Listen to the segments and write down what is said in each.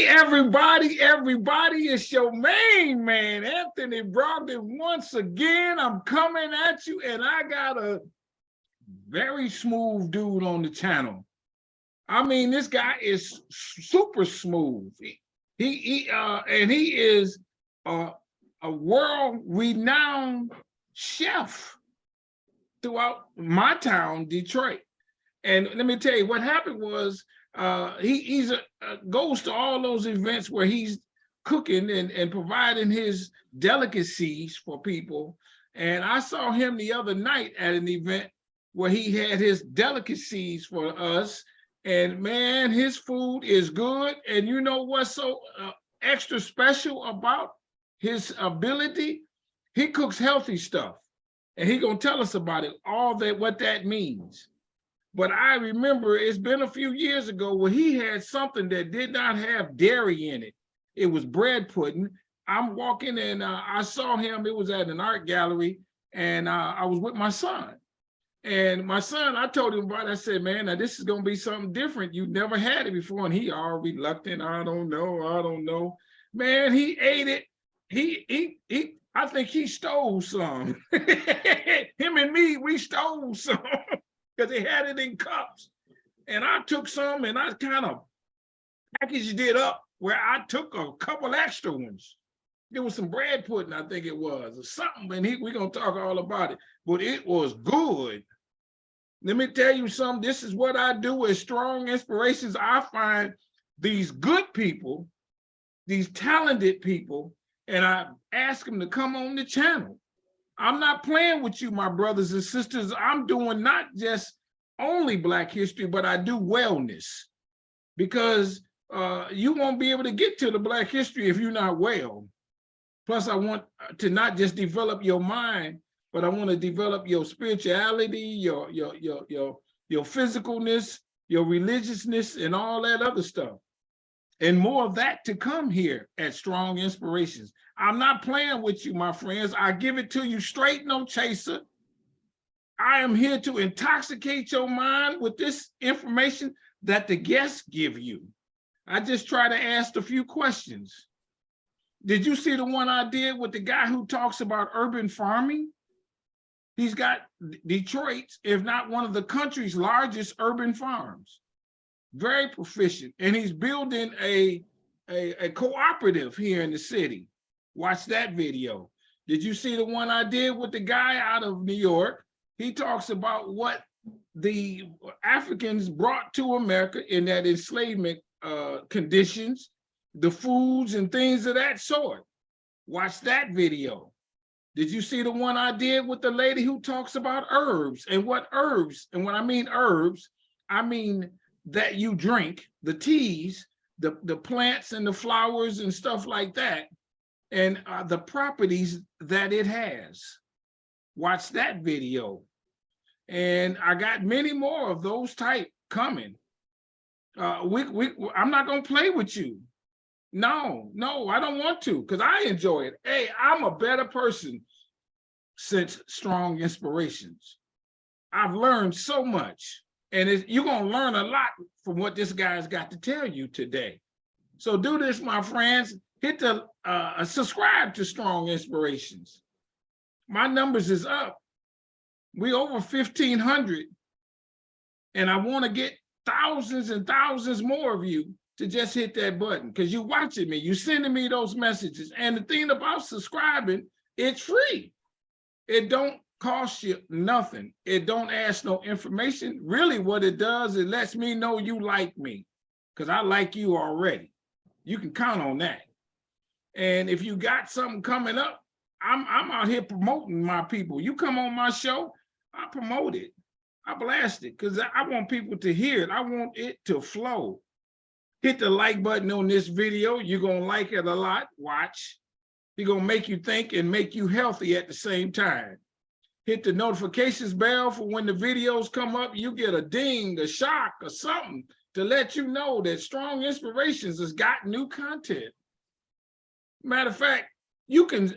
everybody, it's your main man, Anthony Brogdon. Once again, I'm coming at you, and I got a very smooth dude on the channel. I mean, this guy is super smooth. He is a world-renowned chef throughout my town, Detroit. And let me tell you, what happened was he goes to all those events where he's cooking and providing his delicacies for people. And I saw him the other night at an event where he had his delicacies for us. And man, his food is good. And you know what's so extra special about his ability? He cooks healthy stuff. And he's gonna tell us about it, what that means. But I remember it's been a few years ago where he had something that did not have dairy in it. It was bread pudding. I'm walking and I saw him, it was at an art gallery, and I was with my son. And my son, I told him about it, I said, man, now this is gonna be something different. You've never had it before. And he all reluctant, I don't know. Man, he ate it. I think he stole some. Him and me, we stole some. Because they had it in cups. And I took some and I kind of packaged it up where I took a couple extra ones. There was some bread pudding, I think it was, or something, and we're going to talk all about it. But it was good. Let me tell you something. This is what I do with Strong Inspirations. I find these good people, these talented people, and I ask them to come on the channel. I'm not playing with you, my brothers and sisters. I'm doing not just only Black history, but I do wellness, because you won't be able to get to the Black history if you're not well. Plus, I want to not just develop your mind, but I want to develop your spirituality, your physicalness, your religiousness, and all that other stuff. And more of that to come here at Strong Inspirations. I'm not playing with you, my friends. I give it to you straight, no chaser. I am here to intoxicate your mind with this information that the guests give you. I just try to ask a few questions. Did you see the one I did with the guy who talks about urban farming? He's got Detroit's, if not one of the country's largest urban farms. Very proficient, and he's building a cooperative here in the city. Watch that video. Did you see the one I did with the guy out of New York? He talks about what the Africans brought to America in that enslavement conditions, the foods and things of that sort. Watch that video. Did you see the one I did with the lady who talks about herbs and what herbs? And when I mean herbs, I mean that you drink, the teas, the plants and the flowers and stuff like that, and the properties that it has. Watch that video. And I got many more of those type coming. I'm not gonna play with you. No, I don't want to, because I enjoy it. Hey, I'm a better person since Strong Inspirations. I've learned so much. And you're going to learn a lot from what this guy's got to tell you today. So do this, my friends. Hit the subscribe to Strong Inspirations. My numbers is up. We over 1,500. And I want to get thousands and thousands more of you to just hit that button, because you're watching me. You're sending me those messages. And the thing about subscribing, it's free. It don't cost you nothing. It don't ask no information. Really what it does, it lets me know you like me, because I like you already. You can count on that. And if you got something coming up, I'm out here promoting my people. You come on my show, I promote it. I blast it, because I want people to hear it. I want it to flow. Hit the like button on this video. You're going to like it a lot. Watch. It's going to make you think and make you healthy at the same time. Hit the notifications bell for when the videos come up. You get a ding, a shock, or something to let you know that Strong Inspirations has got new content. Matter of fact, you can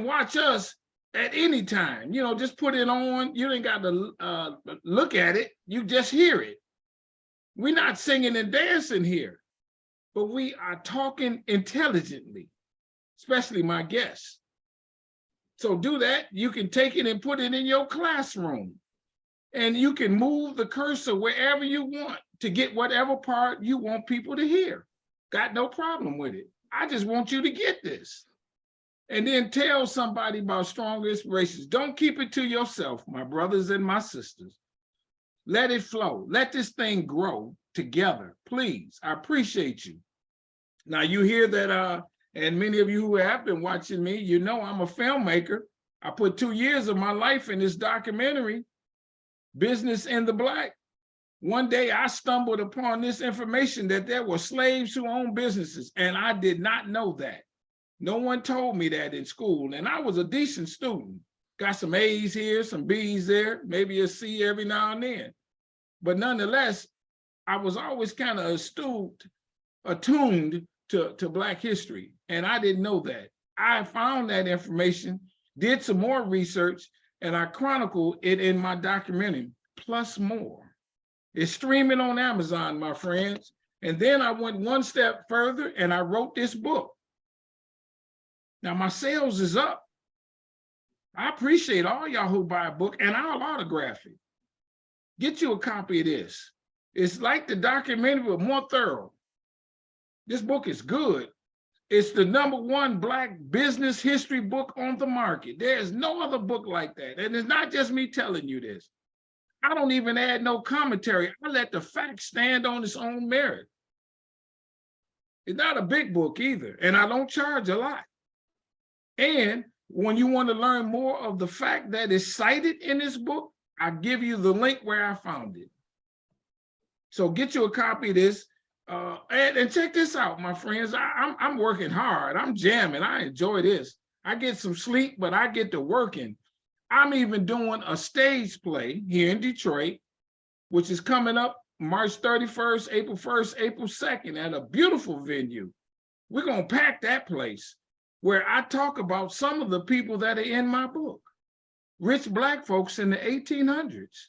watch us at any time. You know, just put it on. You ain't got to look at it. You just hear it. We're not singing and dancing here. but we are talking intelligently, especially my guests. So do that. You can take it and put it in your classroom, and you can move the cursor wherever you want to get whatever part you want people to hear. Got no problem with it. I just want you to get this. And then tell somebody about stronger inspirations. Don't keep it to yourself, my brothers and my sisters. Let it flow. Let this thing grow together, please. I appreciate you. Now you hear that, and many of you who have been watching me, you know I'm a filmmaker. I put 2 years of my life in this documentary, Business in the Black. One day I stumbled upon this information that there were slaves who owned businesses, and I did not know that. No one told me that in school, and I was a decent student. Got some A's here, some B's there, maybe a C every now and then. But nonetheless, I was always kind of attuned to Black history, and I didn't know that. I found that information, did some more research, and I chronicled it in my documentary, plus more. It's streaming on Amazon, my friends. And then I went one step further and I wrote this book. Now my sales is up. I appreciate all y'all who buy a book, and I'll autograph it. Get you a copy of this. It's like the documentary, but more thorough. This book is good. It's the #1 Black business history book on the market. There's no other book like that. And it's not just me telling you this. I don't even add no commentary. I let the facts stand on its own merit. It's not a big book either, and I don't charge a lot. And when you want to learn more of the fact that is cited in this book, I give you the link where I found it. So get you a copy of this. And check this out, my friends. I'm working hard. I'm jamming. I enjoy this. I get some sleep, but I get to working. I'm even doing a stage play here in Detroit, which is coming up March 31st, April 1st, April 2nd at a beautiful venue. We're going to pack that place, where I talk about some of the people that are in my book, rich Black folks in the 1800s.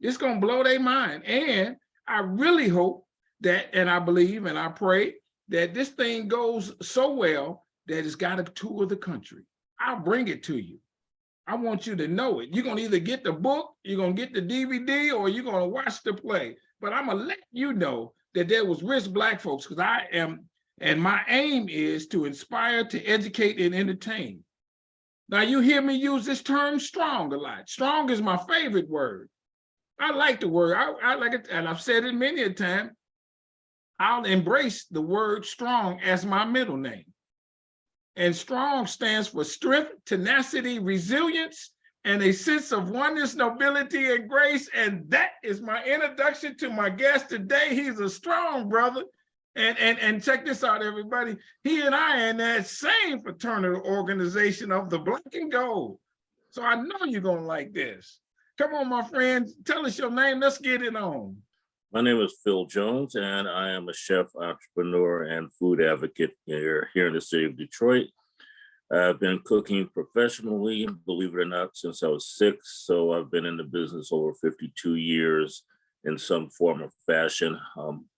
It's going to blow their mind. And I really hope that, and I believe and I pray that this thing goes so well that it's got to tour the country. I'll bring it to you. I want you to know it. You're going to either get the book, you're going to get the DVD, or you're going to watch the play. But I'm going to let you know that there was rich Black folks, because I am, and my aim is to inspire, to educate, and entertain. Now you hear me use this term strong a lot. Strong is my favorite word. I like the word. I like it, and I've said it many a time. I'll embrace the word strong as my middle name. And strong stands for strength, tenacity, resilience, and a sense of oneness, nobility, and grace. And that is my introduction to my guest today. He's a strong brother. And check this out, everybody. He and I are in that same fraternal organization of the Black and Gold. So I know you're going to like this. Come on, my friends. Tell us your name. Let's get it on. My name is Phil Jones, and I am a chef, entrepreneur, and food advocate here in the city of Detroit. I've been cooking professionally, believe it or not, since I was 6. So I've been in the business over 52 years in some form or fashion.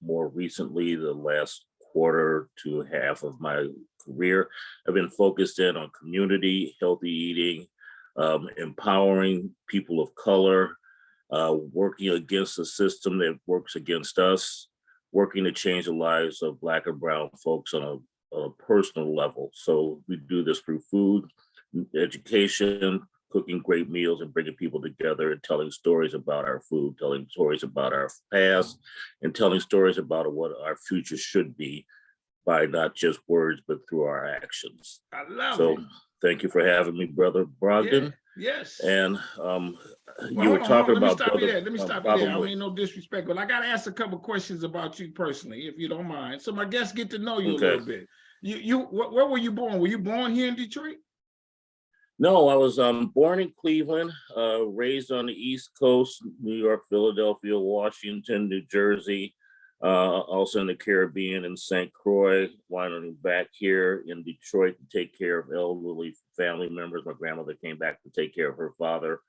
More recently, the last quarter to half of my career, I've been focused in on community, healthy eating, empowering people of color, working against a system that works against us, working to change the lives of Black and brown folks on a personal level. So we do this through food, education, cooking great meals, and bringing people together and telling stories about our food, telling stories about our past, and telling stories about what our future should be by not just words, but through our actions. I love it. Thank you for having me, Brother Brogdon. Yeah, yes. And you were talking about. Let me stop you there. I mean, no disrespect, but I got to ask a couple questions about you personally, if you don't mind. So my guests get to know you a little bit. Where were you born? Were you born here in Detroit? No, I was born in Cleveland, raised on the East Coast, New York, Philadelphia, Washington, New Jersey, also in the Caribbean in St. Croix, winding back here in Detroit to take care of elderly family members. My grandmother came back to take care of her father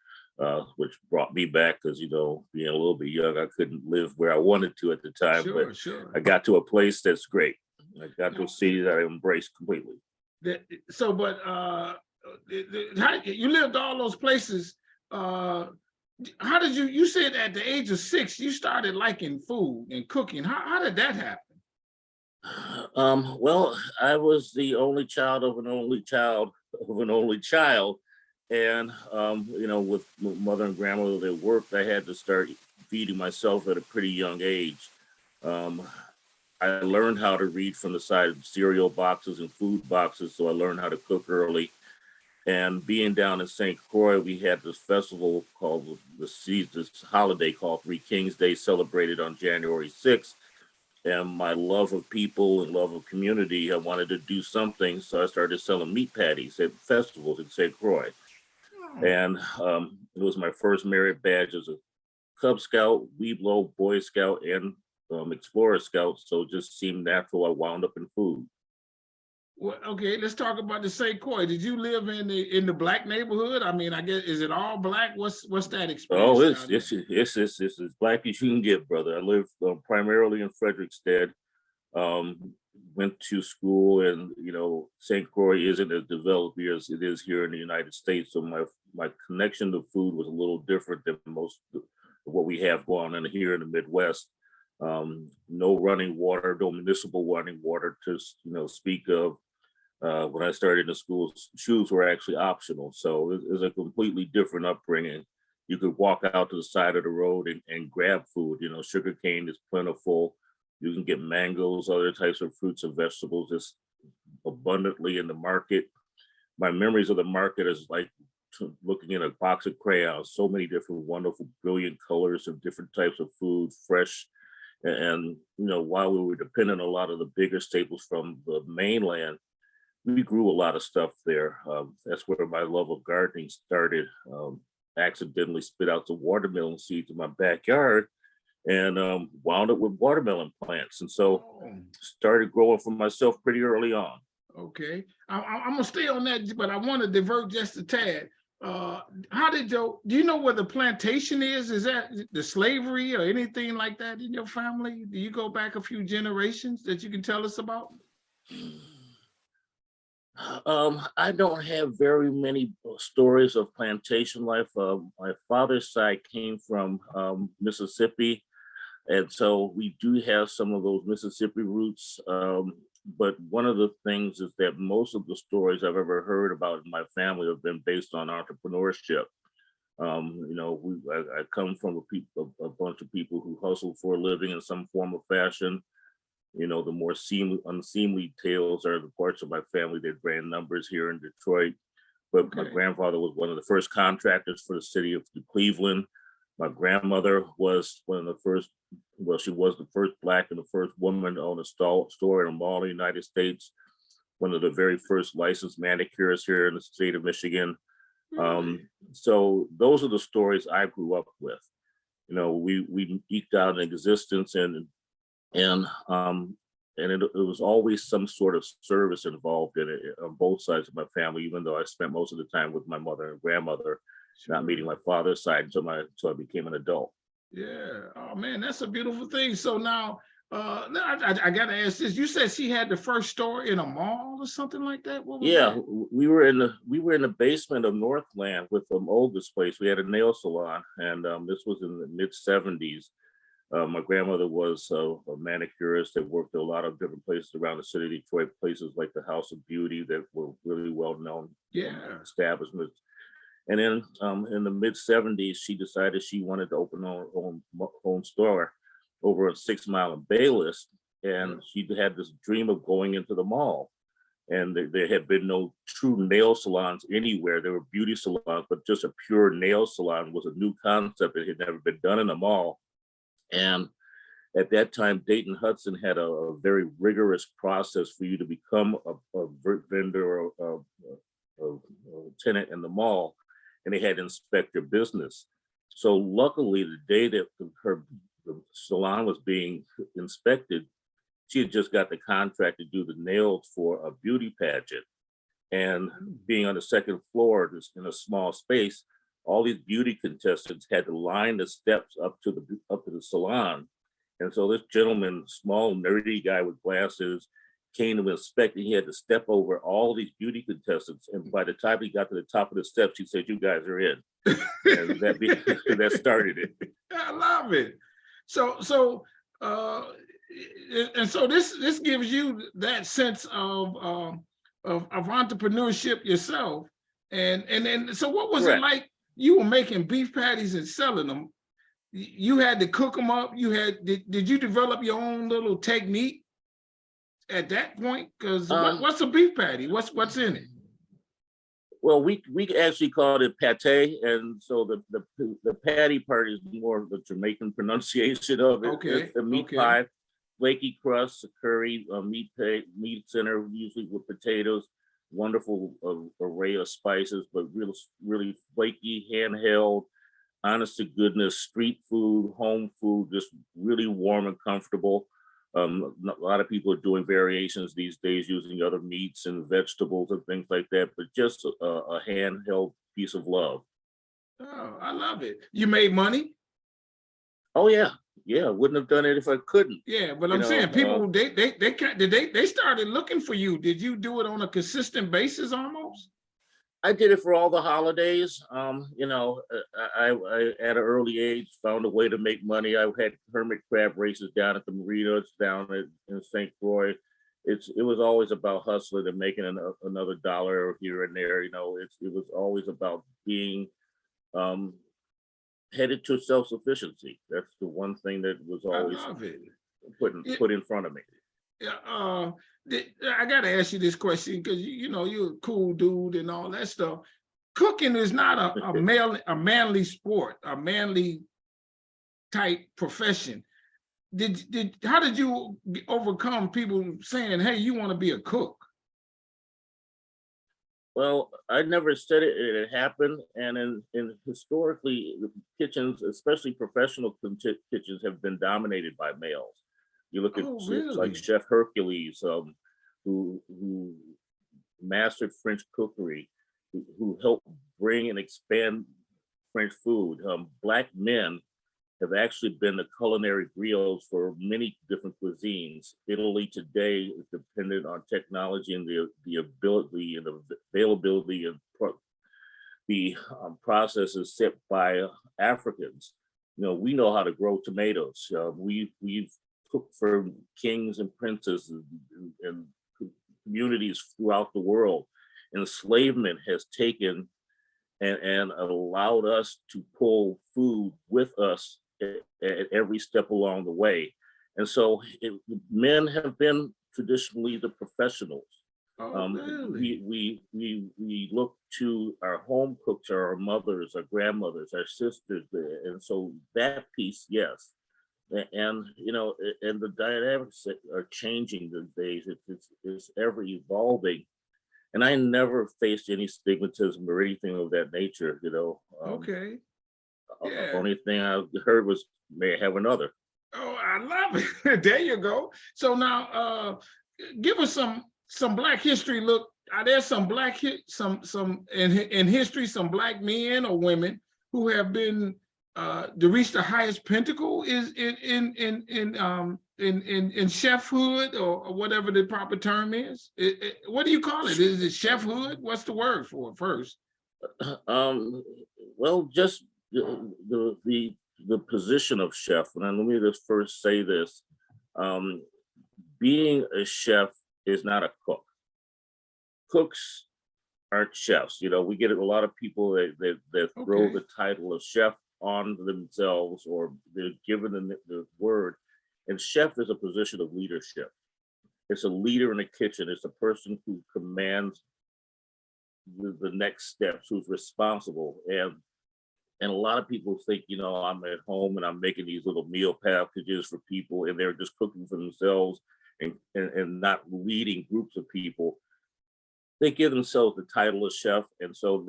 which brought me back because, you know, being a little bit young, I couldn't live where I wanted to at the time, but Sure, sure. I got to a place that's great. I got to a Now, city that I embrace completely. so, but you lived all those places. How did you said at the age of 6, you started liking food and cooking. How did that happen? Well, I was the only child of an only child of an only child. And, you know, with mother and grandmother, they worked, I had to start feeding myself at a pretty young age. Um, I learned how to read from the side of cereal boxes and food boxes, so I learned how to cook early. And being down in St. Croix, we had this festival called this holiday called Three Kings Day, celebrated on January 6th. And my love of people and love of community, I wanted to do something, so I started selling meat patties at festivals in St. Croix. Oh, And it was my first merit badge as a Cub Scout, Weeblo, Boy Scout, and Explorer Scout. So it just seemed natural. I wound up in food. well, okay, let's talk about the St. Croix. Did you live in the black neighborhood? I mean, I guess, is it all black? What's that Oh, experience down there? it's as black as you can get, brother. I live primarily in Frederickstead. Um, Went to school, and you know, St. Croix isn't as developed here as it is here in the United States. So my connection to food was a little different than most of what we have going on here in the Midwest. No running water, no municipal running water to speak of. When I started in school, shoes were actually optional. So it's a completely different upbringing. You could walk out to the side of the road and grab food. You know, sugar cane is plentiful. You can get mangoes, other types of fruits and vegetables just abundantly in the market. My memories of the market is like looking at a box of crayons, so many different wonderful, brilliant colors of different types of food, fresh. And, you know, while we were dependent on a lot of the bigger staples from the mainland, we grew a lot of stuff there. That's where my love of gardening started. Accidentally spit out some watermelon seeds in my backyard and wound up with watermelon plants. And so Oh, started growing for myself pretty early on. okay. I'm gonna stay on that, but I want to divert just a tad. How did do you know where the plantation is? Is that the slavery or anything like that in your family? Do you go back a few generations that you can tell us about? I don't have very many stories of plantation life. My father's side came from Mississippi, and so we do have some of those Mississippi roots. But one of the things is that most of the stories I've ever heard about in my family have been based on entrepreneurship. You know, I come from a bunch of people who hustle for a living in some form of fashion. You know, the more unseemly tales are the parts of my family that ran numbers here in Detroit. But my Okay. grandfather was one of the first contractors for the city of Cleveland. My grandmother was one of the first, well, she was the first Black and the first woman to own a store in a mall in the United States. One of the very first licensed manicurists here in the state of Michigan. Really? So those are the stories I grew up with. You know, we eked out an existence, and it was always some sort of service involved in it on both sides of my family, even though I spent most of the time with my mother and grandmother, not meeting Sure. my father's side until I became an adult. Yeah. Oh man, that's a beautiful thing. So now I gotta ask this. You said she had the first store in a mall or something like that. What was Yeah, that? we were in the basement of Northland with the oldest place. We had a nail salon, and this was in the mid 70s. My grandmother was a manicurist that worked at a lot of different places around the city of Detroit, places like the House of Beauty that were really well known Yeah. establishments. And then in the mid 70s, she decided she wanted to open her own store over at 6 Mile and Bayless. Yeah. And she had this dream of going into the mall. And there had been no true nail salons anywhere. There were beauty salons, but just a pure nail salon was a new concept that had never been done in a mall. And at that time, Dayton Hudson had a very rigorous process for you to become a vendor or a tenant in the mall, and they had to inspect your business. So luckily, the day that the salon was being inspected, she had just got the contract to do the nails for a beauty pageant. And being on the second floor, just in a small space, all these beauty contestants had to line the steps up to the salon. And so this gentleman, small nerdy guy with glasses, came to inspect, and he had to step over all these beauty contestants. And by the time he got to the top of the steps, he said, "You guys are in." And that started it. I love it. So and so this gives you that sense of entrepreneurship yourself. And then so what was it Correct. like? You were making beef patties and selling them. You had to cook them up. Did you develop your own little technique at that point? Because what's a beef patty? What's in it? Well, we actually called it pate, and so the patty part is more of the Jamaican pronunciation of it. Okay, It's a meat okay. pie, flaky crust, a curry, meat center, usually with potatoes, wonderful array of spices, but really flaky, handheld, honest to goodness, street food, home food, just really warm and comfortable. A lot of people are doing variations these days using other meats and vegetables and things like that, but just a handheld piece of love. Oh, I love it. You made money? Oh yeah, yeah. Wouldn't have done it if I couldn't. Yeah, but You I'm saying know, people they started looking for you. Did you do it on a consistent basis almost? I did it for all the holidays. I at an early age found a way to make money. I had hermit crab races down at the marinas down in St. Croix. It was always about hustling and making another dollar here and there. It was always about being headed to self-sufficiency. That's the one thing that was I always love it. put in front of me. Yeah, I got to ask you this question because you're a cool dude and all that stuff. Cooking is not a manly sport, a manly type profession. How did you overcome people saying, "Hey, you want to be a cook"? Well, I never said it had happened, and in historically, the kitchens, especially professional kitchens, have been dominated by males. You look at Oh, like really? Chef Hercules, who mastered French cookery, who helped bring and expand French food. Black men have actually been the culinary griots for many different cuisines. Italy today is dependent on technology and the ability and the availability of the processes set by Africans. We know how to grow tomatoes. We've cooked for kings and princes and communities throughout the world. Enslavement has taken and allowed us to pull food with us at every step along the way. And so men have been traditionally the professionals. Oh, really? We look to our home cooks, our mothers, our grandmothers, our sisters, and so that piece, yes. And the dynamics are changing these days. It's ever evolving, and I never faced any stigmatism or anything of that nature. Okay. Yeah. Only thing I heard was may have another. Oh, I love it. There you go. So now, give us some Black history. Look, are there some some in history, some Black men or women who have been to reach the highest pinnacle is in chefhood or whatever the proper term is? What do you call it? Is it chefhood? What's the word for it first? Well, just the position of chef. And let me just first say this: being a chef is not a cook. Cooks aren't chefs. We get a lot of people that throw Okay. the title of chef on themselves, or they're given the word. And chef is a position of leadership. It's a leader in the kitchen. It's a person who commands the next steps, who's responsible. And a lot of people think, I'm at home and I'm making these little meal packages for people, and they're just cooking for themselves and not leading groups of people. They give themselves the title of chef, and so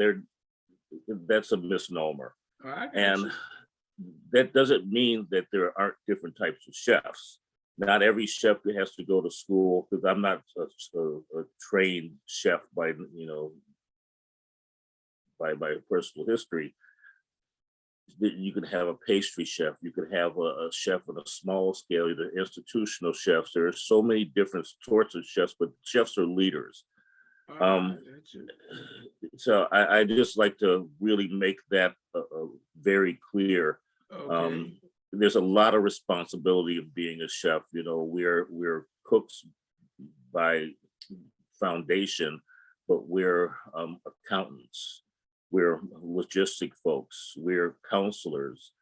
that's a misnomer. And that doesn't mean that there aren't different types of chefs. Not every chef has to go to school, because I'm not a trained chef by personal history. you can have a pastry chef, you can have a chef on a small scale, the institutional chefs. There are so many different sorts of chefs, but chefs are leaders. Um, That's it. so I just like to really make that very clear. Okay. There's a lot of responsibility of being a chef. You know, we're cooks by foundation, but we're accountants, we're logistic folks, we're counselors,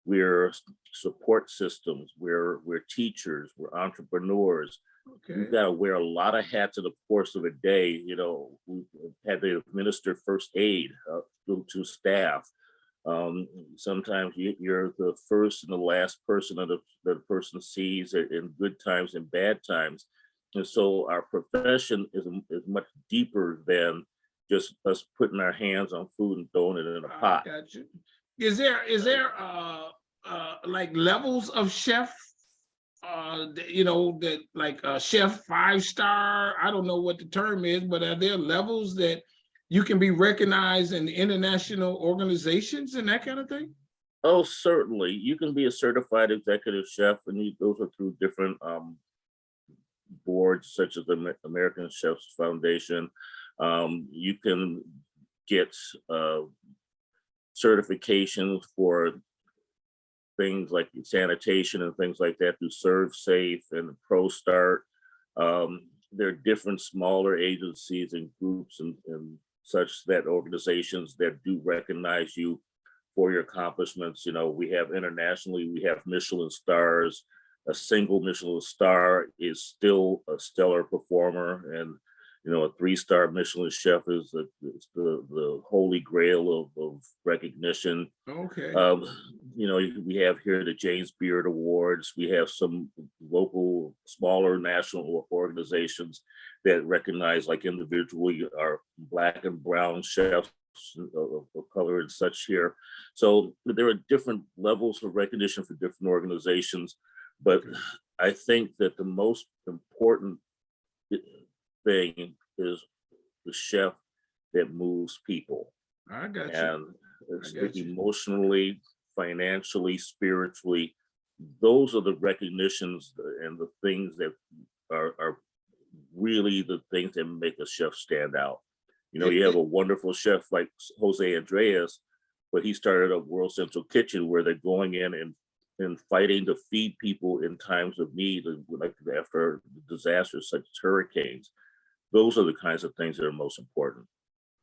we're support systems, we're teachers, we're entrepreneurs. We've Okay. got to wear a lot of hats in the course of a day. You know, we had to administer first aid to staff. Sometimes you're the first and the last person that the person sees in good times and bad times. And so our profession is much deeper than just us putting our hands on food and throwing it in a I pot. got you. Is there like levels of chef? You know, that like chef 5-star. I don't know what the term is, but are there levels that you can be recognized in international organizations and that kind of thing? Oh, certainly. You can be a certified executive chef, and those are through different boards, such as the American Chefs Foundation. You can get certifications for things like sanitation and things like that through Serve Safe and Pro Start. There are different smaller agencies and groups and such that organizations that do recognize you for your accomplishments. You know, we have internationally, we have Michelin stars. A single Michelin star is still a stellar performer, and you know, a 3-star Michelin chef is the holy grail of recognition. Okay. Um, you know, we have here the James Beard Awards. We have some local, smaller national organizations that recognize, like individually, our Black and brown chefs of color and such here. So there are different levels of recognition for different organizations, but Okay. I think that the most important thing is the chef that moves people, I got you. and I it's got you. emotionally, financially, spiritually. Those are the recognitions and the things that are really the things that make a chef stand out. You know, you have It, a wonderful chef like Jose Andreas, but he started a World Central Kitchen where they're going in and fighting to feed people in times of need, like after disasters such as hurricanes. Those are the kinds of things that are most important.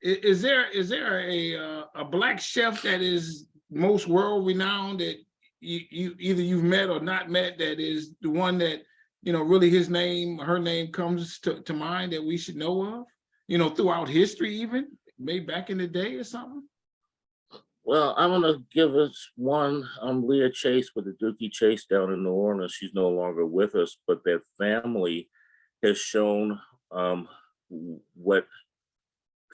is there a black chef that is most world renowned that you either you've met or not met, that is the one that, you know, really his name, her name comes to mind that we should know of, you know, throughout history, even maybe back in the day or something? Well, I'm gonna give us one. Leah Chase with the Dookie Chase down in New Orleans. She's no longer with us, but that family has shown what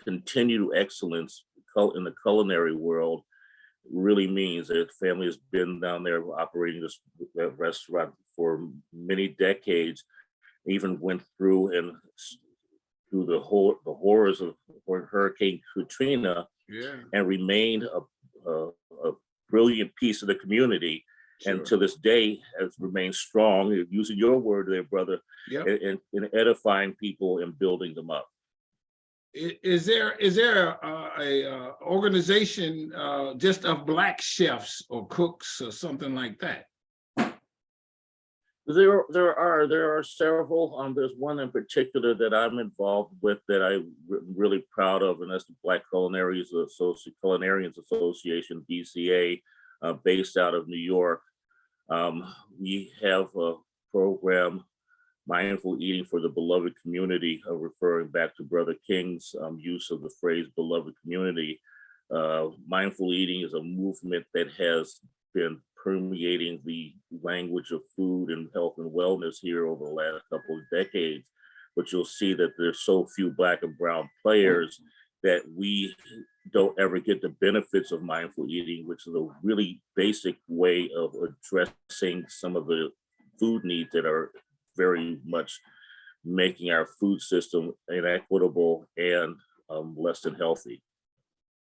continued excellence in the culinary world really means. That family has been down there operating that restaurant for many decades, even went through through the horrors of Hurricane Katrina, Yeah, and remained a brilliant piece of the community. And sure. to this day has remained strong, using your word there, brother, Yep. in edifying people and building them up. Is there organization just of black chefs or cooks or something like that? There are several. There's one in particular that I'm involved with that I'm really proud of, and that's the Black Culinarians Association (BCA), based out of New York. We have a program, Mindful Eating for the Beloved Community, referring back to Brother King's use of the phrase beloved community. Mindful eating is a movement that has been permeating the language of food and health and wellness here over the last couple of decades. But you'll see that there's so few Black and brown players that we don't ever get the benefits of mindful eating, which is a really basic way of addressing some of the food needs that are very much making our food system inequitable and less than healthy.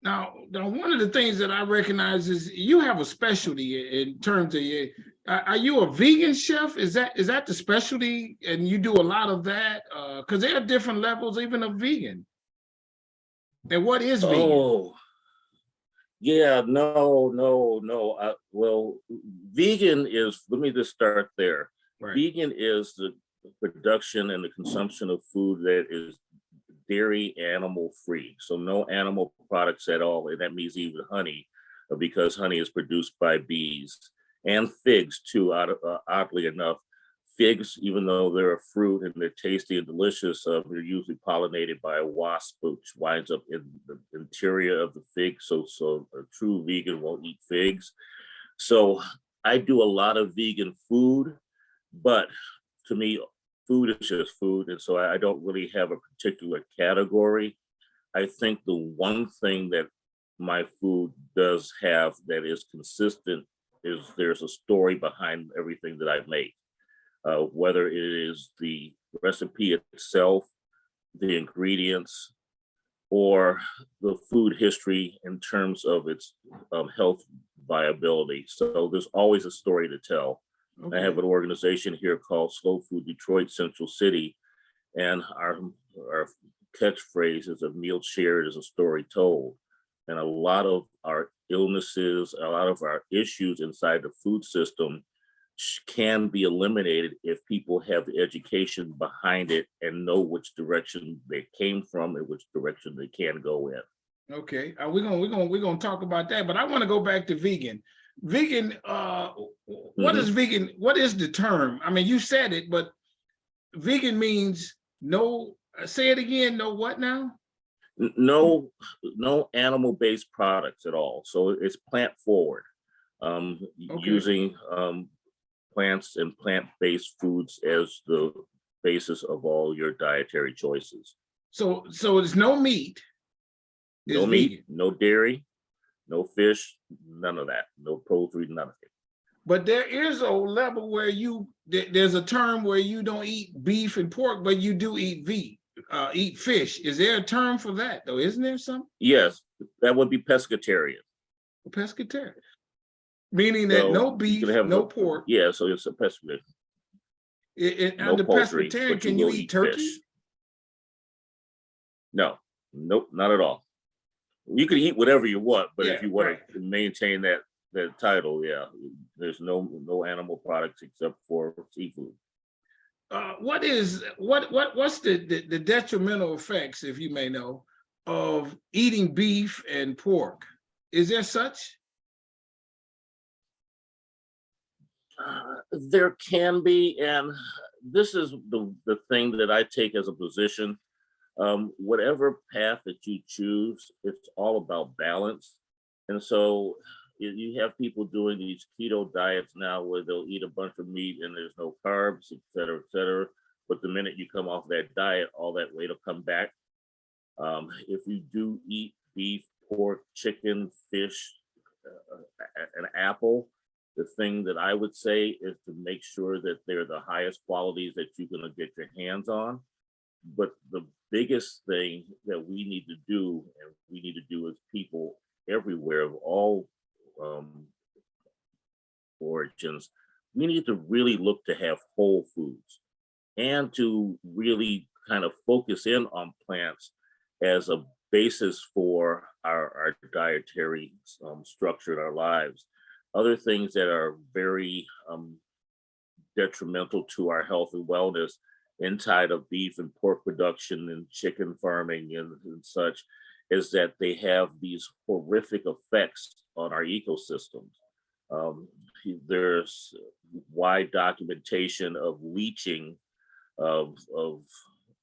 Now, one of the things that I recognize is you have a specialty in terms of your. Are you a vegan chef? Is that the specialty, and you do a lot of that? Because there are different levels even of vegan. And what is vegan? Oh, yeah, no. Well, vegan is, let me just start there. Right. Vegan is the production and the consumption of food that is dairy animal free. So no animal products at all. And that means even honey, because honey is produced by bees and figs too, oddly enough. Figs, even though they're a fruit and they're tasty and delicious, they're usually pollinated by a wasp, which winds up in the interior of the fig. So a true vegan won't eat figs. So I do a lot of vegan food, but to me, food is just food. And so I don't really have a particular category. I think the one thing that my food does have that is consistent is there's a story behind everything that I make, whether it is the recipe itself, the ingredients, or the food history in terms of its health viability. So there's always a story to tell. I have an organization here called Slow Food Detroit Central City, and our catchphrase is a meal shared is a story told. And a lot of our illnesses, a lot of our issues inside the food system can be eliminated if people have the education behind it and know which direction they came from and which direction they can go in. Okay, we're gonna talk about that, but I want to go back to vegan. Vegan, what is vegan? What is the term? I mean, you said it, but vegan means no. Say it again. No, what now? No, no animal-based products at all. So it's plant forward, using plants and plant-based foods as the basis of all your dietary choices. So it's no meat. No meat, no dairy, no fish, none of that. No poultry, none of it. But there is a level where there's a term where you don't eat beef and pork, but you do eat fish. Is there a term for that though? Isn't there some? Yes, that would be pescatarian. Pescatarian, meaning that no beef, no pork. Yeah, so it's a pescatarian. Under pescatarian, can you eat turkey? Fish. No, nope, not at all. You can eat whatever you want, but if you want to maintain that title, yeah, there's no animal products except for seafood. What's the detrimental effects, if you may know, of eating beef and pork? Is there such? There can be, and this is the thing that I take as a position. Whatever path that you choose, it's all about balance. And so you have people doing these keto diets now where they'll eat a bunch of meat and there's no carbs, et cetera, et cetera. But the minute you come off that diet, all that weight will come back. If you do eat beef, pork, chicken, fish, an apple, the thing that I would say is to make sure that they're the highest qualities that you're going to get your hands on. But the biggest thing that we need to do, and we need to do as people everywhere of all origins, we need to really look to have whole foods and to really kind of focus in on plants as a basis for our dietary structure in our lives. Other things that are very detrimental to our health and wellness inside of beef and pork production and chicken farming and such is that they have these horrific effects on our ecosystems. There's wide documentation of leaching of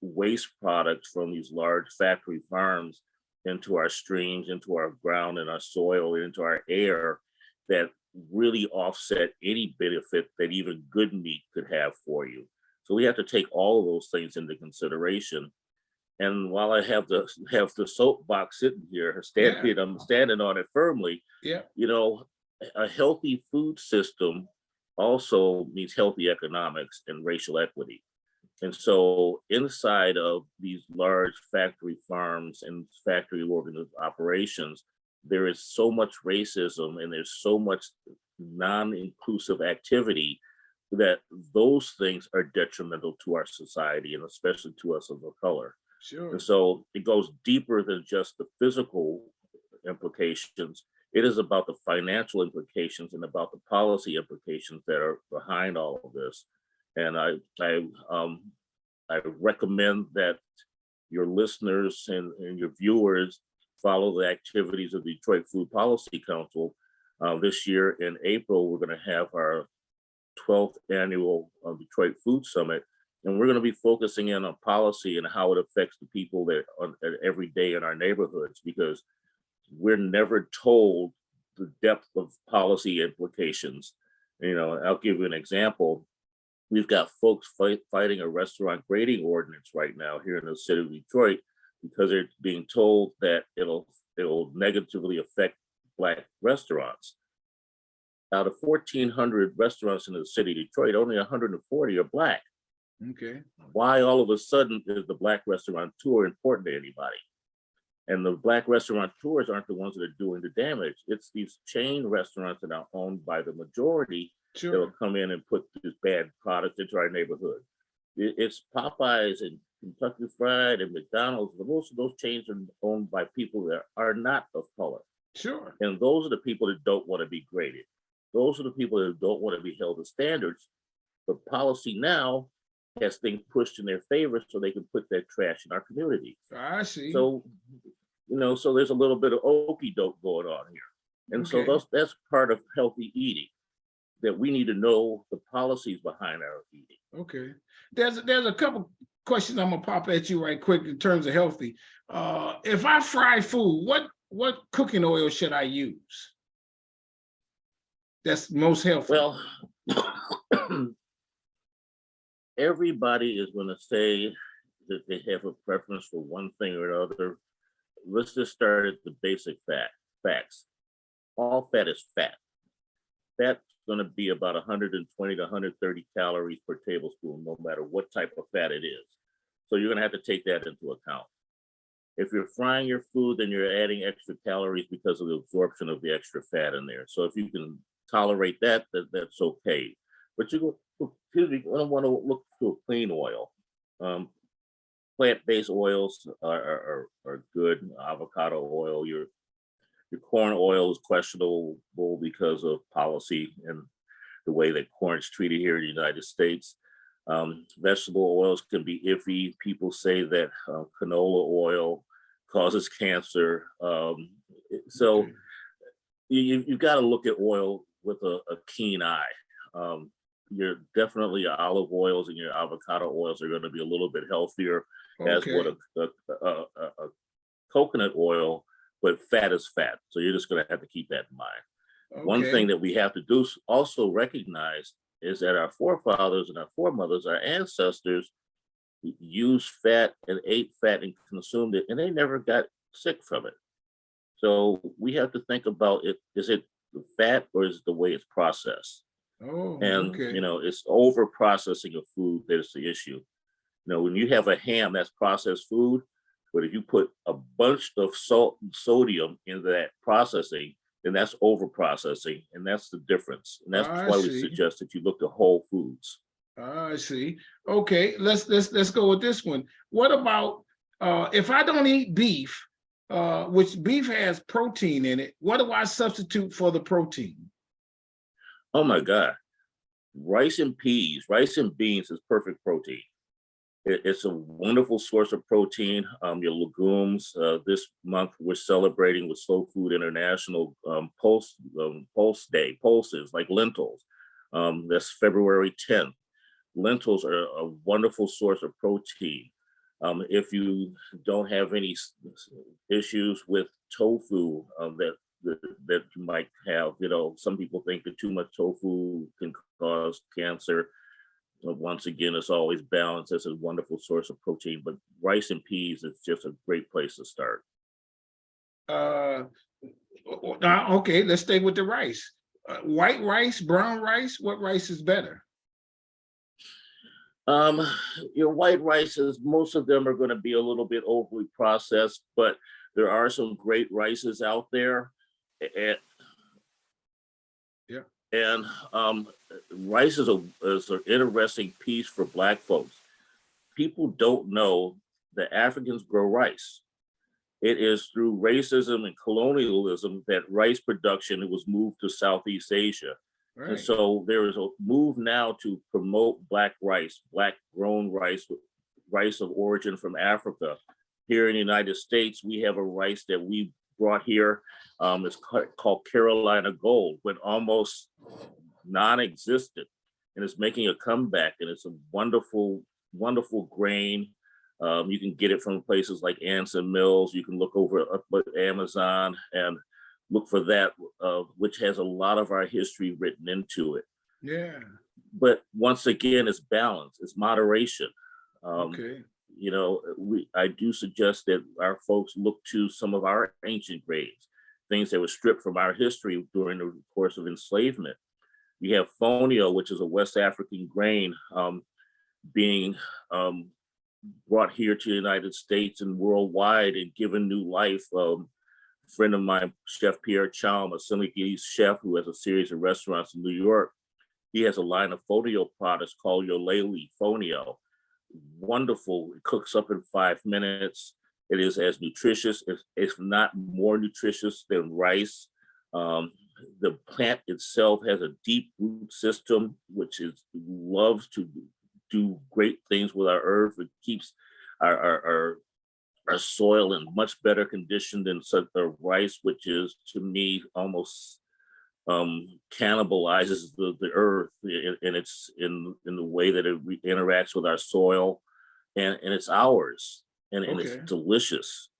waste products from these large factory farms into our streams, into our ground and our soil, into our air that really offset any benefit that even good meat could have for you. So we have to take all of those things into consideration. And while I have the soapbox sitting here, I'm standing on it firmly. Yeah. You know, a healthy food system also means healthy economics and racial equity. And so inside of these large factory farms and factory operations, there is so much racism and there's so much non-inclusive activity that those things are detrimental to our society and especially to us of color. Sure. And so it goes deeper than just the physical implications. It is about the financial implications and about the policy implications that are behind all of this. And I recommend that your listeners and your viewers follow the activities of the Detroit Food Policy Council. This year in April, we're going to have our 12th annual Detroit Food Summit, and we're going to be focusing in on policy and how it affects the people that are every day in our neighborhoods, because we're never told the depth of policy implications. You know, I'll give you an example. We've got folks fighting a restaurant grading ordinance right now here in the city of Detroit because they're being told that it'll negatively affect Black restaurants. Out of 1,400 restaurants in the city of Detroit, only 140 are Black. Okay. Why all of a sudden is the Black restaurateur important to anybody? And the Black restaurateurs aren't the ones that are doing the damage. It's these chain restaurants that are owned by the majority that will come in and put this bad product into our neighborhood. It's Popeyes and Kentucky Fried and McDonald's. Most of those chains are owned by people that are not of color. Sure. And those are the people that don't want to be graded. Those are the people that don't want to be held to standards. But policy now has things pushed in their favor so they can put that trash in our community. I see. So, you know, so there's a little bit of okey doke going on here. And Okay. so that's part of healthy eating, that we need to know the policies behind our eating. Okay. There's a couple questions I'm gonna pop at you right quick in terms of healthy. If I fry food, what cooking oil should I use that's most healthy? Well, everybody is going to say that they have a preference for one thing or another. Let's just start at the basic facts. All fat is fat. Fat's going to be about 120 to 130 calories per tablespoon, no matter what type of fat it is. So you're going to have to take that into account. If you're frying your food, then you're adding extra calories because of the absorption of the extra fat in there. So if you can tolerate that, that's okay. But you don't want to look to a clean oil. Plant-based oils are good. Avocado oil, your corn oil is questionable because of policy and the way that corn is treated here in the United States. Vegetable oils can be iffy. People say that canola oil causes cancer. So Okay. you've got to look at oil with a keen eye. Your definitely your olive oils and your avocado oils are going to be a little bit healthier, as Okay. would a coconut oil, but fat is fat. So you're just going to have to keep that in mind. One Okay. thing that we have to do also recognize is that our forefathers and our foremothers, our ancestors, used fat and ate fat and consumed it, and they never got sick from it. So we have to think about it. Is it the fat or is it the way it's processed? Oh, And okay. you know, it's over processing of food that's the issue. You know, when you have a ham, that's processed food, but if you put a bunch of salt and sodium into that processing, then that's over processing, and that's the difference. And that's I why we see. suggest that you look at whole foods. I see. Okay, let's go with this one. What about if I don't eat beef, which beef has protein in it, what do I substitute for the protein? Oh my God. Rice and peas, rice and beans is perfect protein. It's a wonderful source of protein. Your legumes. This month we're celebrating with Slow Food International pulses like lentils. That's February 10th. Lentils are a wonderful source of protein. If you don't have any issues with tofu that you might have, you know, some people think that too much tofu can cause cancer. Once again, it's always balanced. It's a wonderful source of protein, but rice and peas is just a great place to start. Okay, let's stay with the rice. White rice, brown rice, what rice is better? Um, your white rices, most of them are going to be a little bit overly processed, but there are some great rices out there. And, Yeah. and rice is an interesting piece for Black folks. People don't know that Africans grow rice. It is through racism and colonialism that rice production was moved to Southeast Asia. And Right. so there is a move now to promote Black rice, Black grown rice, rice of origin from Africa. Here in the United States, we have a rice that we brought here. It's called Carolina Gold, but almost non-existent, and it's making a comeback. And it's a wonderful, wonderful grain. You can get it from places like Anson Mills. You can look over up at Amazon and look for that, which has a lot of our history written into it. Yeah. But once again, it's balance, it's moderation. Okay. You know, I do suggest that our folks look to some of our ancient grains, things that were stripped from our history during the course of enslavement. We have fonio, which is a West African grain, being brought here to the United States and worldwide and given new life. A friend of mine, Chef Pierre Chaum, a Senegalese chef who has a series of restaurants in New York, he has a line of fonio products called Yolele Fonio. Wonderful. It cooks up in 5 minutes. It is as nutritious, if not more nutritious than rice. The plant itself has a deep root system, which loves to do great things with our earth. It keeps our soil in much better condition than the rice, which is, to me, almost cannibalizes the earth, and it's in the way that it interacts with our soil, and it's ours, and it's Okay. delicious.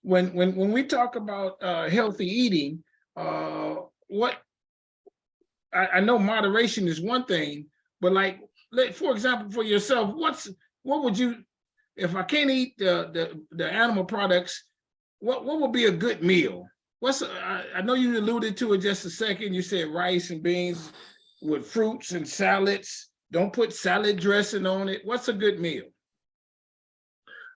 When we talk about healthy eating, what I know moderation is one thing, but like, for example, for yourself, what would you, if I can't eat the animal products, what would be a good meal? I know you alluded to it just a second. You said rice and beans with fruits and salads. Don't put salad dressing on it. What's a good meal?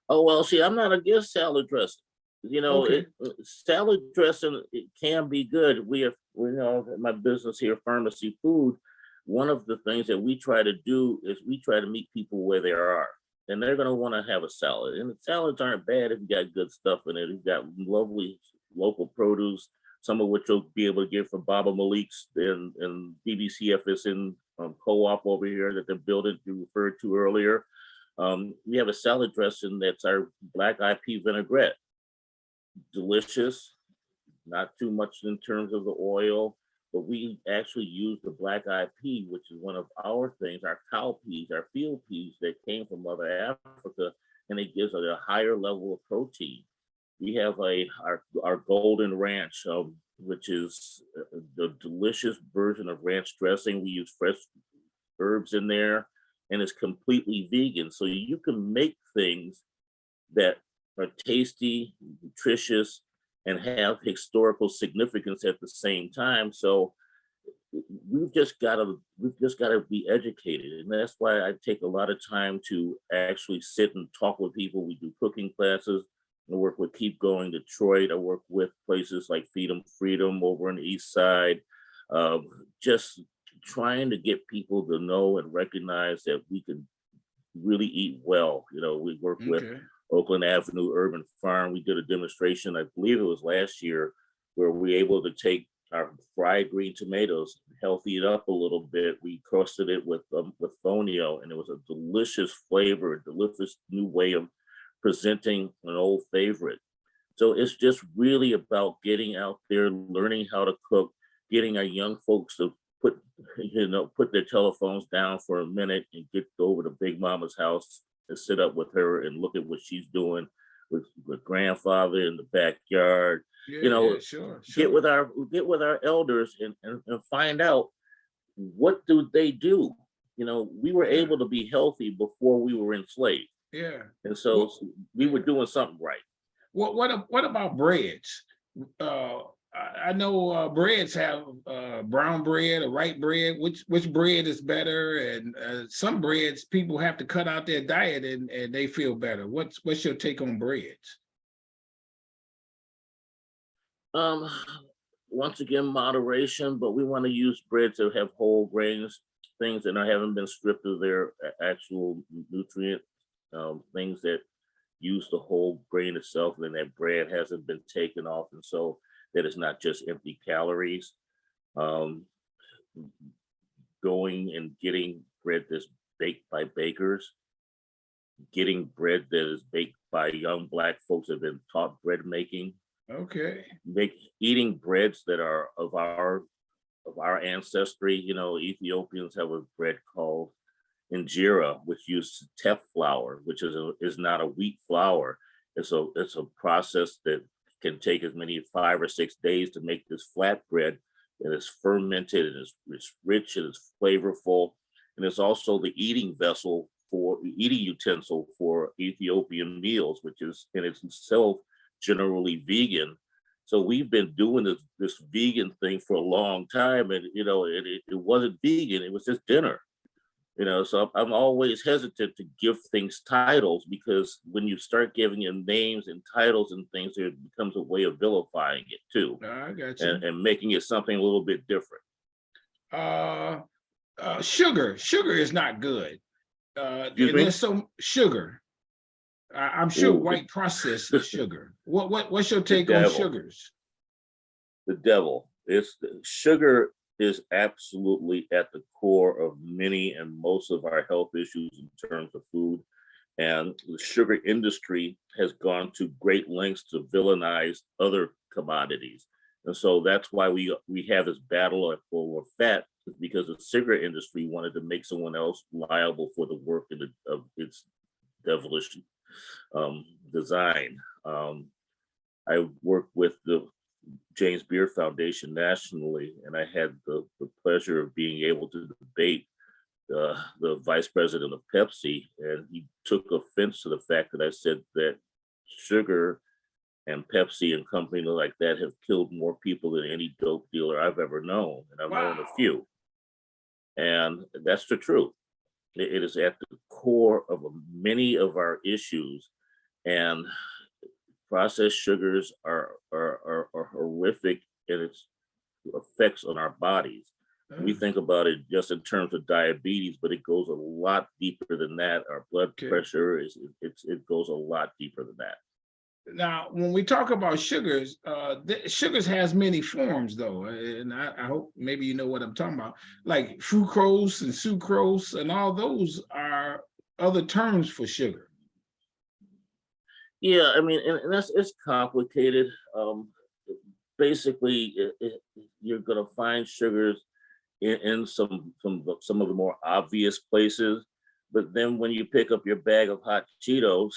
Oh, well, see, I'm not against salad dressing. You know, Okay. salad dressing, it can be good. We know, my business here, Pharmacy Food, one of the things that we try to do is we try to meet people where they are. And they're going to want to have a salad. And the salads aren't bad if you got good stuff in it. You've got lovely local produce, some of which you'll be able to get from Baba Malik's and BBCFSN co-op over here that they're building, you referred to earlier. We have a salad dressing that's our black eyed pea vinaigrette. Delicious, not too much in terms of the oil, but we actually use the black eyed pea, which is one of our things, our cow peas, our field peas that came from Mother Africa, and it gives it a higher level of protein. We have our golden ranch, which is the delicious version of ranch dressing. We use fresh herbs in there, and it's completely vegan. So you can make things that are tasty, nutritious, and have historical significance at the same time. So we've just got to be educated, and that's why I take a lot of time to actually sit and talk with people. We do cooking classes. I work with Keep Going Detroit. I work with places like Feed 'em Freedom over on the East Side. Just trying to get people to know and recognize that we can really eat well. You know, we work with Okay. Oakland Avenue Urban Farm. We did a demonstration, I believe it was last year, where we were able to take our fried green tomatoes, healthy it up a little bit. We crusted it with fonio, and it was a delicious flavor, a delicious new way of presenting an old favorite. So it's just really about getting out there, learning how to cook, getting our young folks to put their telephones down for a minute and get over to Big Mama's house and sit up with her and look at what she's doing with grandfather in the backyard. Yeah, sure. Get with our elders and find out, what do they do. We were Yeah. able to be healthy before we were enslaved, Yeah. and so we were doing something right. What about breads? I know breads have brown bread or white bread. Which bread is better? And some breads people have to cut out their diet and they feel better. What's your take on breads? Um, Once again, moderation, but we want to use breads that have whole grains, things that haven't been stripped of their actual nutrient, things that use the whole grain itself, and that bread hasn't been taken off, and so that it's not just empty calories. Um, Going and getting bread that's baked by bakers, getting bread that is baked by young Black folks that have been taught bread making, Okay. eating breads that are of our ancestry. Ethiopians have a bread called injera, which uses teff flour, which is not a wheat flour. It's a process that can take as many 5 or 6 days to make this flat bread that is fermented and it's rich and it's flavorful. And it's also the eating utensil for Ethiopian meals, which is in itself generally vegan. So we've been doing this vegan thing for a long time, and it wasn't vegan; it was just dinner. So I'm always hesitant to give things titles, because when you start giving them names and titles and things, it becomes a way of vilifying it too, I got you. and making it something a little bit different. Uh, sugar is not good. Excuse And me? there's some sugar. I'm sure Ooh, white processed sugar. What's your the take on devil. sugars? The devil. Sugar is absolutely at the core of many and most of our health issues in terms of food. And the sugar industry has gone to great lengths to villainize other commodities. And so that's why we have this battle for fat, because the cigarette industry wanted to make someone else liable for the work of its devilish design. I worked with the James Beard Foundation nationally, and I had the pleasure of being able to debate the vice president of Pepsi, and he took offense to the fact that I said that sugar and Pepsi and companies like that have killed more people than any dope dealer I've ever known, and I've known a Wow. few. And that's the truth. It is at the core of many of our issues, and processed sugars are horrific in its effects on our bodies. We think about it just in terms of diabetes, but it goes a lot deeper than that. Our blood Okay. pressure it goes a lot deeper than that. Now, when we talk about sugars, sugars has many forms, though, and I hope maybe you know what I'm talking about. Like fructose and sucrose, and all those are other terms for sugar. Yeah, I mean, and that's it's complicated. Basically, you're gonna find sugars in some of the more obvious places, but then when you pick up your bag of hot Cheetos,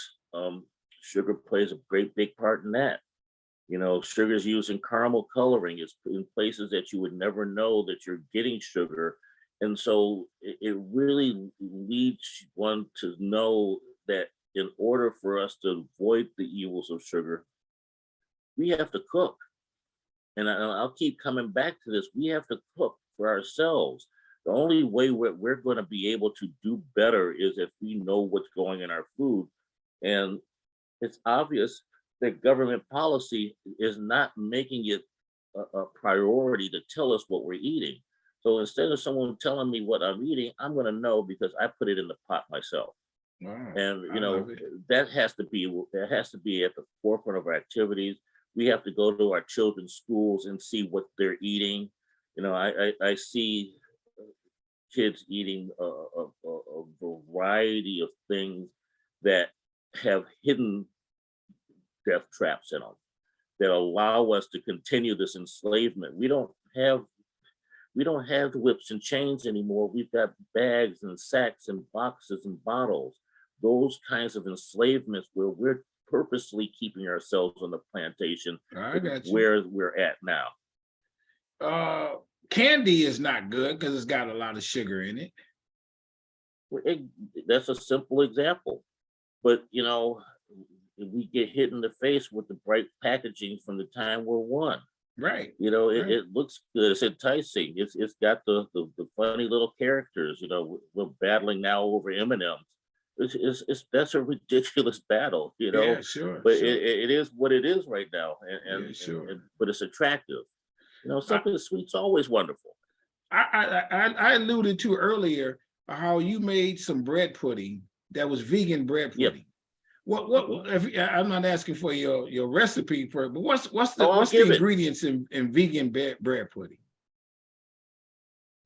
sugar plays a great big part in that. Sugar is used in caramel coloring. It's in places that you would never know that you're getting sugar. And so it really leads one to know that in order for us to avoid the evils of sugar, we have to cook. And I'll keep coming back to this. We have to cook for ourselves. The only way we're going to be able to do better is if we know what's going in our food. And it's obvious that government policy is not making it a priority to tell us what we're eating. So instead of someone telling me what I'm eating, I'm going to know because I put it in the pot myself. Wow, And I love it. that has to be at the forefront of our activities. We have to go to our children's schools and see what they're eating. I see kids eating a variety of things that have hidden death traps in them, that allow us to continue this enslavement. We don't have whips and chains anymore. We've got bags and sacks and boxes and bottles. Those kinds of enslavements where we're purposely keeping ourselves on the plantation I got you. where we're at now. Candy is not good because it's got a lot of sugar in it. That's a simple example. But we get hit in the face with the bright packaging from the time we're one. Right. You know, Right. it looks good. It's enticing. It's got the funny little characters. You know, we're battling now over M&Ms. It's that's a ridiculous battle. You Yeah, know, sure, but sure. it is what it is right now, Yeah, sure. but it's attractive. You know, I, something sweet's always wonderful. I alluded to earlier how you made some bread pudding that was vegan bread Yep. pudding. What Mhm. if I'm not asking for your recipe for it, but Oh, I'll what's the give it. ingredients in vegan bread pudding?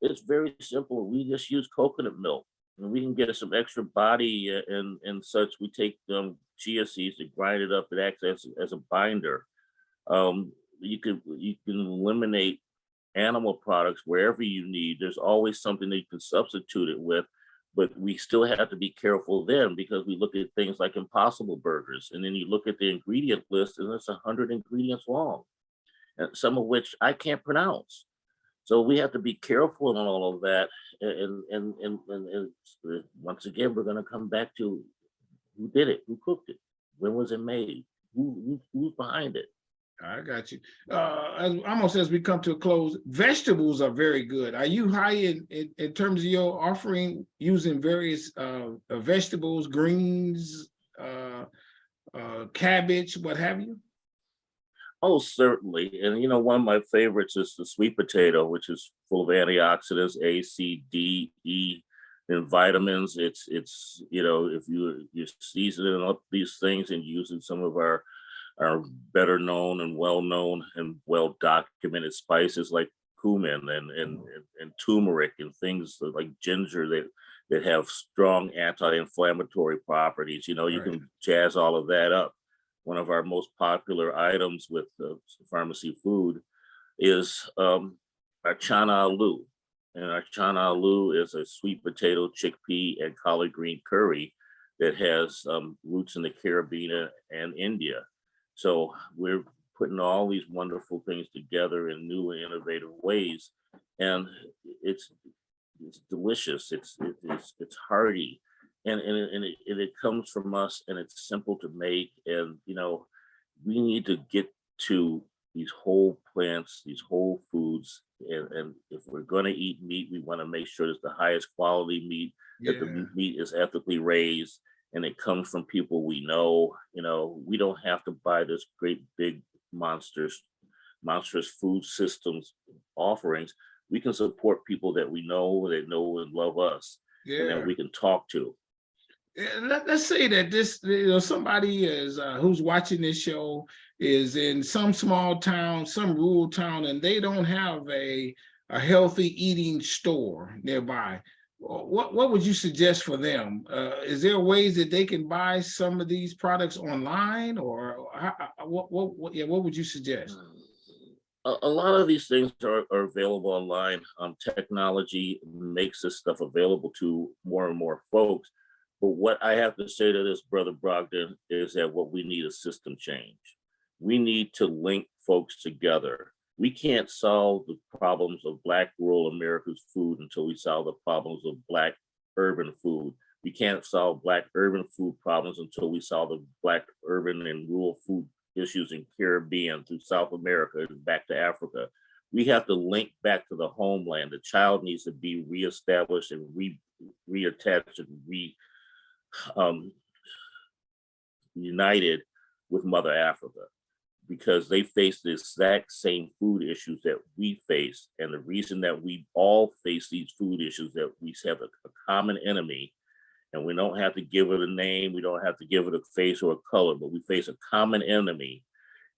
It's very simple. We just use coconut milk, and we can get some extra body and such. We take chia seeds to grind it up. It acts as a binder. You can eliminate animal products wherever you need. There's always something that you can substitute it with, but we still have to be careful then because we look at things like Impossible Burgers, and then you look at the ingredient list, and it's 100 ingredients long, and some of which I can't pronounce. So we have to be careful in all of that. And once again, we're going to come back to who did it, who cooked it, when was it made, who's behind it. I got you. Almost as we come to a close, vegetables are very good. Are you high in terms of your offering using various vegetables, greens, cabbage, what have you? Oh, certainly. And one of my favorites is the sweet potato, which is full of antioxidants, A, C, D, E, and vitamins. It's if you're seasoning up these things and using some of our better known and well known and well documented spices like cumin and turmeric and things like ginger that have strong anti-inflammatory properties. You Right. can jazz all of that up. One of our most popular items with pharmacy food is our chana aloo. And our chana aloo is a sweet potato, chickpea, and collard green curry that has roots in the Caribbean and India. So we're putting all these wonderful things together in new and innovative ways, and it's it's delicious. It's hearty, and it comes from us, and it's simple to make. And we need to get to these whole plants, these whole foods, and if we're going to eat meat, we want to make sure it's the highest quality meat, that the Yeah. meat is ethically raised, and it comes from people we know. We don't have to buy this great big monstrous food systems offerings. We can support people that we know, that know and love us, and that Yeah. we can talk to. Let's say that this, somebody is who's watching this show is in some small town, some rural town, and they don't have a healthy eating store nearby. What would you suggest for them? Is there ways that they can buy some of these products online, or yeah, what would you suggest? A lot of these things are available online. Technology makes this stuff available to more and more folks. But what I have to say to this, Brother Brogdon, is that what we need is system change. We need to link folks together. We can't solve the problems of Black rural America's food until we solve the problems of Black urban food. We can't solve Black urban food problems until we solve the Black urban and rural food issues in Caribbean through South America and back to Africa. We have to link back to the homeland. The child needs to be reestablished and reattached and um, united with Mother Africa, because they face the exact same food issues that we face. And the reason that we all face these food issues, that we have a common enemy, and we don't have to give it a name, we don't have to give it a face or a color, but we face a common enemy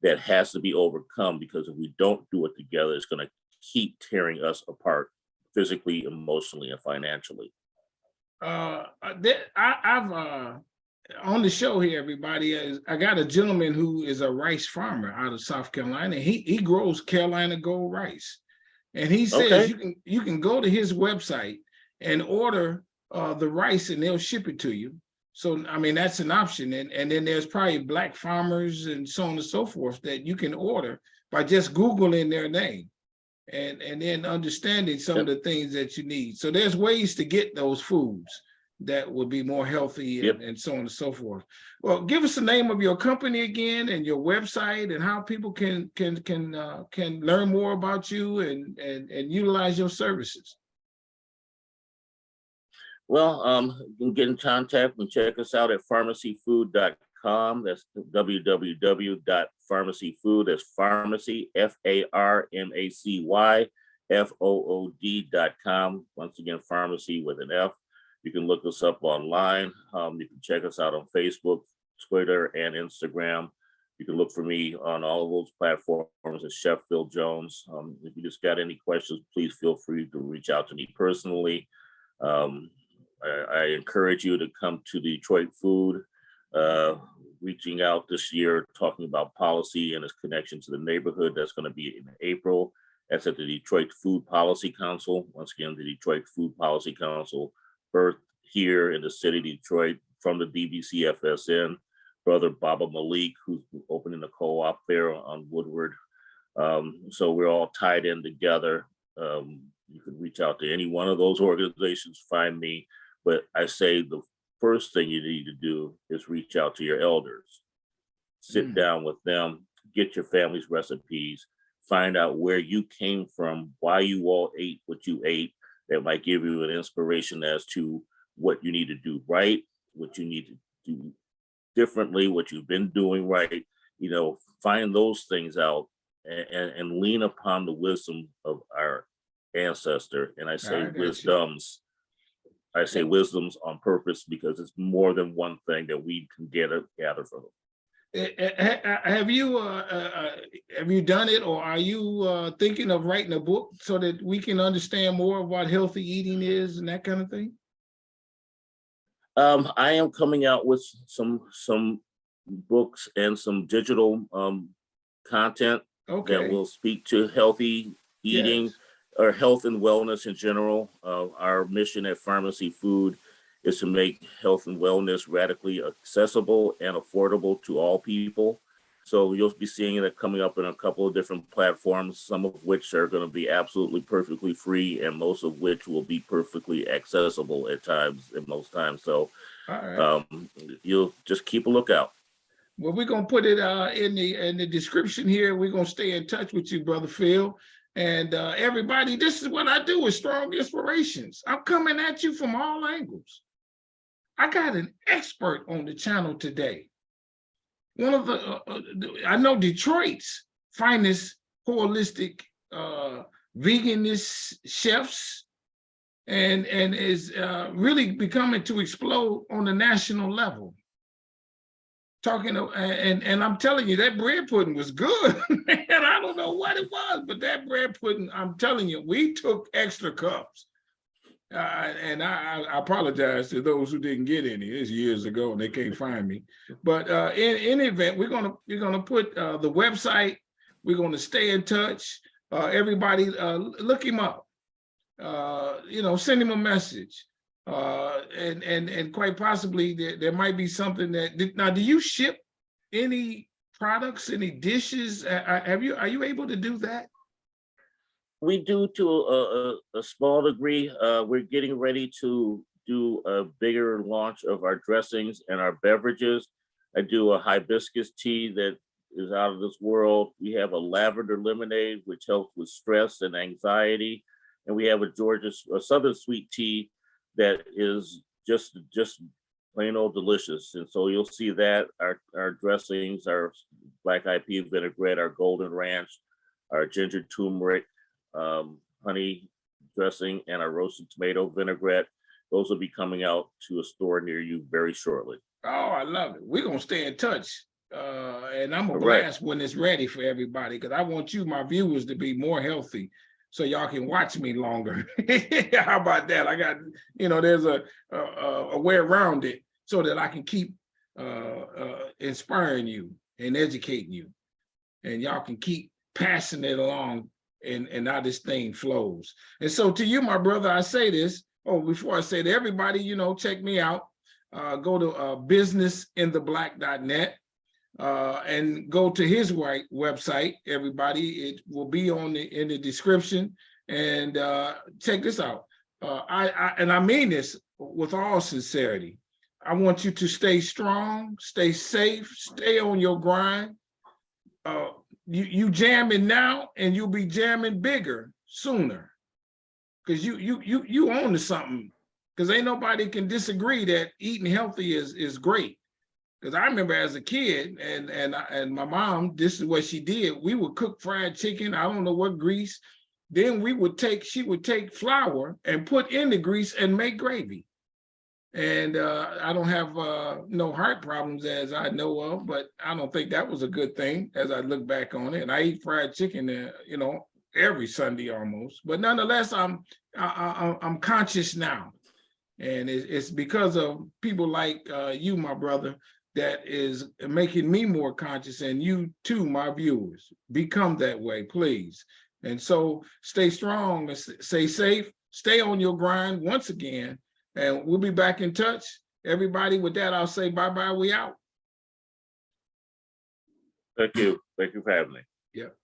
that has to be overcome, because if we don't do it together, it's going to keep tearing us apart physically, emotionally, and financially. I've on the show here, everybody, I got a gentleman who is a rice farmer out of South Carolina. He grows Carolina Gold rice, and he says Okay. you can go to his website and order the rice, and they'll ship it to you. So I mean that's an option, and then there's probably Black farmers and so on and so forth that you can order by just Googling their name and then understanding some of Yep. the things that you need. So there's ways to get those foods. that will be more healthy Yep. and so on and so forth. Well, give us the name of your company again and your website and how people can learn more about you and utilize your services. Well, you can get in contact and check us out at pharmacyfood.com. That's www.pharmacyfood. That's pharmacy, pharmacyfood.com. Once again, pharmacy with an F. You can look us up online. You can check us out on Facebook, Twitter, and Instagram. You can look for me on all of those platforms as Chef Phil Jones. If you just got any questions, please feel free to reach out to me personally. I encourage you to come to Detroit Food, reaching out this year, talking about policy and its connection to the neighborhood. That's going to be in April. That's at the Detroit Food Policy Council. Once again, the Detroit Food Policy Council, birthed here in the city of Detroit from the DBCFSN. Brother Baba Malik, who's opening a co-op there on Woodward. So we're all tied in together. You can reach out to any one of those organizations, find me. But I say the first thing you need to do is reach out to your elders. Sit down with them, get your family's recipes, find out where you came from, why you all ate what you ate. That might give you an inspiration as to what you need to do right, what you need to do differently, what you've been doing right. Find those things out and lean upon the wisdom of our ancestor. And I say wisdoms. I say wisdoms on purpose because it's more than one thing that we can gather from them. Have you done it, or are you thinking of writing a book so that we can understand more of what healthy eating is and that kind of thing? I am coming out with some books and some digital content that will speak to healthy eating. Yes. Or health and wellness in general. Our mission at Pharmacy Food is to make health and wellness radically accessible and affordable to all people. So you'll be seeing it coming up in a couple of different platforms, some of which are going to be absolutely perfectly free, and most of which will be perfectly accessible at most times. So you'll just keep a lookout. Well, we're going to put it in the description here. We're going to stay in touch with you, Brother Phil. And everybody, this is what I do with Strong Inspirations. I'm coming at you from all angles. I got an expert on the channel today. One of I know Detroit's finest holistic veganist chefs, and is really becoming to explode on the national level. And I'm telling you, that bread pudding was good. Man, I don't know what it was, but that bread pudding, I'm telling you, we took extra cups. And I apologize to those who didn't get any. It's years ago and they can't find me. But in any event, we're gonna put the website. We're gonna stay in touch. Everybody, look him up. Send him a message. And quite possibly there might be something that now. Do you ship any products, any dishes? Are you able to do that? We do to a small degree. We're getting ready to do a bigger launch of our dressings and our beverages. I do a hibiscus tea that is out of this world. We have a lavender lemonade, which helps with stress and anxiety. And we have a Southern sweet tea that is just plain old delicious. And so you'll see that our dressings, our black eyed pea vinaigrette, our golden ranch, our ginger turmeric, honey dressing, and our roasted tomato vinaigrette. Those will be coming out to a store near you very shortly. Oh, I love it. We're gonna stay in touch. And I'm gonna blast when it's ready for everybody, because I want you, my viewers, to be more healthy so y'all can watch me longer. How about that? I got, there's a way around it so that I can keep inspiring you and educating you, and y'all can keep passing it along, and how this thing flows. And so to you, my brother, I say this. Oh, before I say to everybody, check me out. Go to businessintheblack.net. And go to his website, everybody. It will be in the description. And check this out. I mean this with all sincerity, I want you to stay strong, stay safe, stay on your grind. You jamming now, and you'll be jamming bigger sooner, because you own to something. Because ain't nobody can disagree that eating healthy is great. Because I remember as a kid, and my mom, this is what she did. We would cook fried chicken. I don't know what grease. Then she would take flour and put in the grease and make gravy. And I don't have no heart problems as I know of, but I don't think that was a good thing as I look back on it. And I eat fried chicken, you know, every Sunday almost. But nonetheless, I'm conscious now, and it's because of people like you, my brother, that is making me more conscious, and you too, my viewers. Become that way, please. And so stay strong, stay safe, stay on your grind once again, and we'll be back in touch. Everybody, with that, I'll say bye-bye, we out. Thank you. Thank you for having me. Yep.